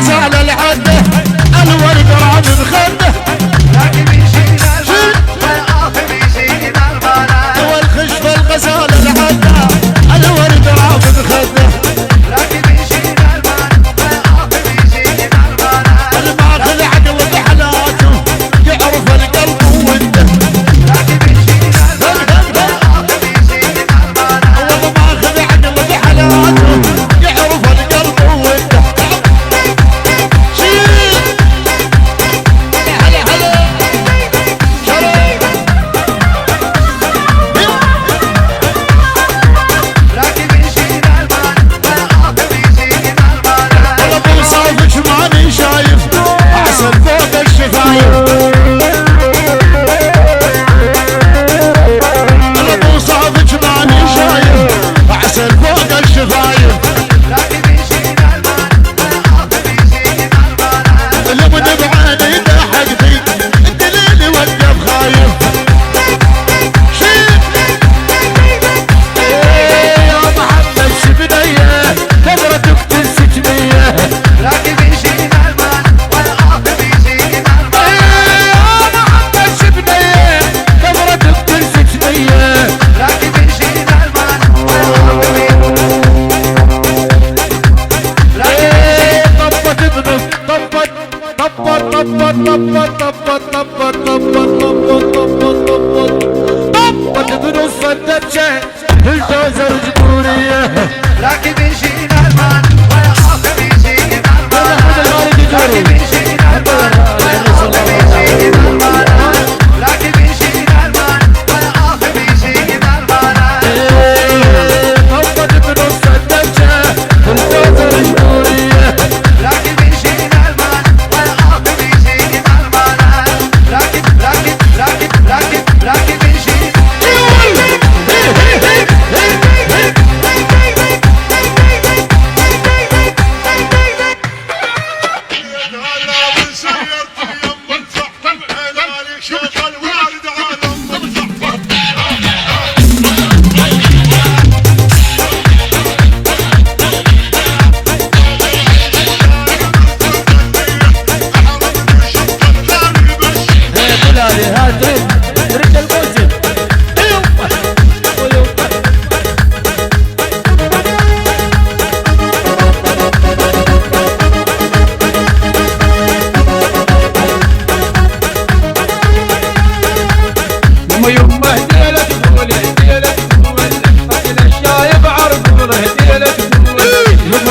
الغزال العده الورد راد بخده لكن يشيل المال والآخر يشيل المال والخشب الغزال العده الورد راد بخده لكن يشيل المال والآخر يشيل المال الماخذ عدو بحلاته يعرف القلب وده لكن يشيل المال والآخر يشيل المال والماخذ عدو بحلاته يعرف القلب وده شيل هلا هلا شريف لكن يشيل المال والآخر يشيل المال ابو صافك ماني شايف احسن فوق الشفايف ابو صافك ماني شايف احسن فوق الشفايف لكن يشيل المال والآخر يشيل المال الابن بعيني ضحك فيك الدليل وقف خايف شيل يا محمد شبنيه نظرتك تنسجنيه لكن يشيل المال والآخر يشيل المال يا محمد شبنيه نظرتك تنسجنيه لكن يشيل المال والآخر طبت ابنه طبت ابنه الصدبشه الجوزر جبوريه لكن يشيل المال والآخر يشيل المال لكن يشيل المال والآخر يشيل المال لكن يشيل المال والآخر يشيل المال طبت ابنه الصدبشه الجوزر جبوريه لكن يشيل المال والآخر يشيل المال لكن يشيل يمه هديلة تقول هديلة تقول حسن الشايب عرقوله هديلة تقول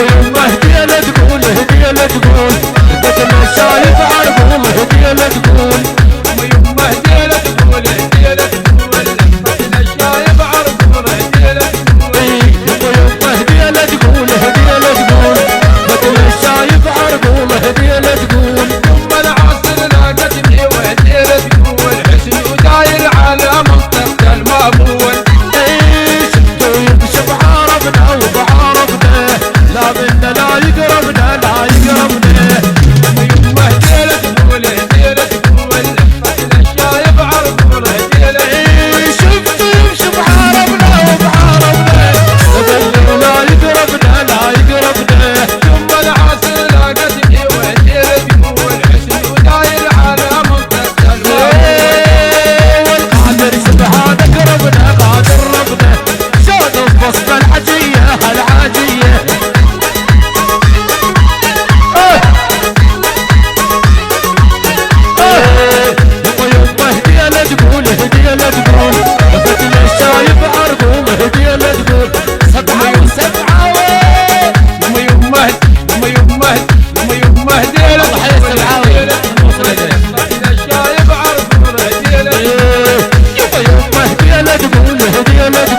يمه هديلة تقول هديلة تقول قتل الشايب عرقوله هديلة تقول يمه هديلة تقول هديلة تقول حسن الشايب عرقوله هديلة تقول يمه هديلة تقول هديلة تقول قتل الشايب عرقوله هديلة تقول ثم العصر لاقتني وهديلة تقول حسن وداير على منطقة المأمون شفتو يمشي بعرفنا وبعرفنا لا منا لا يقربنا لا يقربنا يمه هديلة تقول هديلة تقول حسن الشايب عرقوله هديلة شفتو يمشي بعرفنا وبعرفنا لا يقربنا لا يقربنا ثم العصر لاقتني وهديلة تقول حسن وداير على منطقة المأمون والقادر سبحانك ربنا قادر ربنا شلون بوسط الحجية الحاجية يما هدية تقول هدية تقول فتن الشايب عرقوم هدية تقول سبعة وسبعة يمه هديلة الله حي السبعاوي حسن الشايب عرقوله هديلة يما هدية تقول هدية تقول